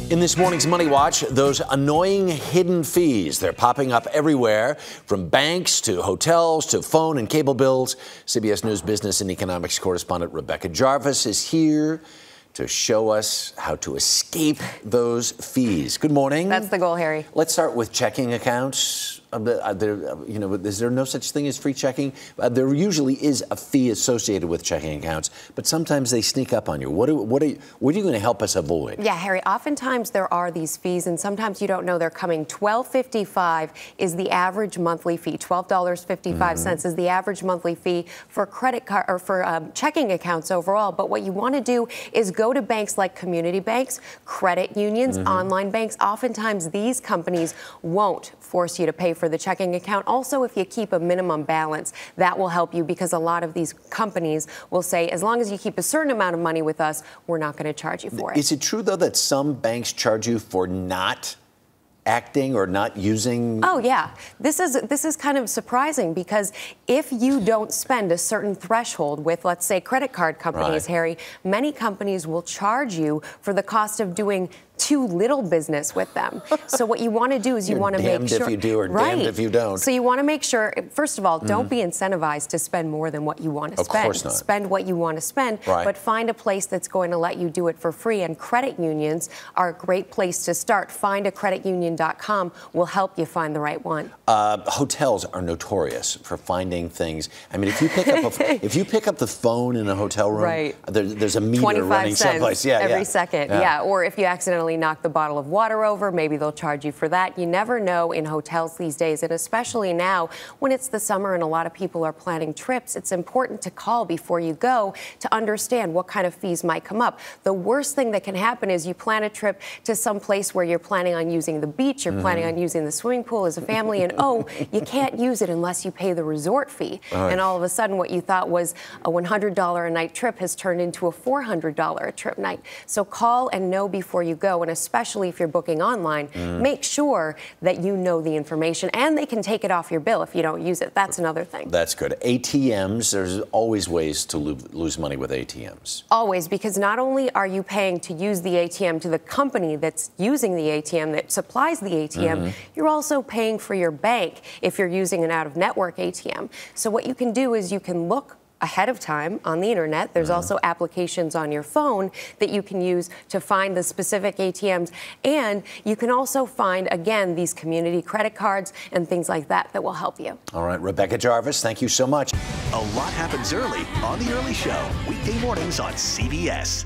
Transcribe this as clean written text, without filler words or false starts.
In this morning's Money Watch, those annoying hidden fees. They're popping up everywhere, from banks to hotels to phone and cable bills. CBS News business and economics correspondent Rebecca Jarvis is here to show us how to escape those fees. Good morning. That's the goal, Harry. Let's start with checking accounts. Is there no such thing as free checking? There usually is a fee associated with checking accounts, but sometimes they sneak up on you. What are you going to help us avoid? Yeah, Harry, oftentimes there are these fees, and sometimes you don't know they're coming. $12.55 is the average monthly fee. $12.55 is the average monthly fee for credit card or for checking accounts overall. But what you want to do is go to banks like community banks, credit unions, online banks. Oftentimes these companies won't force you to pay for the checking account. Also, if you keep a minimum balance, that will help you, because a lot of these companies will say, as long as you keep a certain amount of money with us, we're not going to charge you for it. Is it true, though, that some banks charge you for not acting or not using? Oh, yeah. This is kind of surprising, because if you don't spend a certain threshold with, let's say, credit card companies, Harry, many companies will charge you for the cost of doing too little business with them. So what you want to do is you want to make sure. Damned if you do or damned if you don't. So you want to make sure, first of all, don't be incentivized to spend more than what you want to spend. Of course not. Spend what you want to spend, but find a place that's going to let you do it for free. And credit unions are a great place to start. Findacreditunion.com will help you find the right one. Hotels are notorious for finding things. I mean, if you pick up the phone in a hotel room, there's a meter running someplace. Every second. Yeah. Or if you accidentally knock the bottle of water over, maybe they'll charge you for that. You never know in hotels these days, and especially now when it's the summer and a lot of people are planning trips, it's important to call before you go to understand what kind of fees might come up. The worst thing that can happen is you plan a trip to some place where you're planning on using the beach, you're planning on using the swimming pool as a family, and you can't use it unless you pay the resort fee. And all of a sudden what you thought was a $100 a night trip has turned into a $400 a trip night. So call and know before you go. And especially if you're booking online, make sure that you know the information, and they can take it off your bill if you don't use it. That's another thing. That's good. ATMs, there's always ways to lose money with ATMs. Always, because not only are you paying to use the ATM to the company that's using the ATM, that supplies the ATM, you're also paying for your bank if you're using an out-of-network ATM. So what you can do is you can look ahead of time on the internet. There's also applications on your phone that you can use to find the specific ATMs. And you can also find, again, these community credit cards and things like that that will help you. All right, Rebecca Jarvis, thank you so much. A lot happens early on The Early Show, weekday mornings on CBS.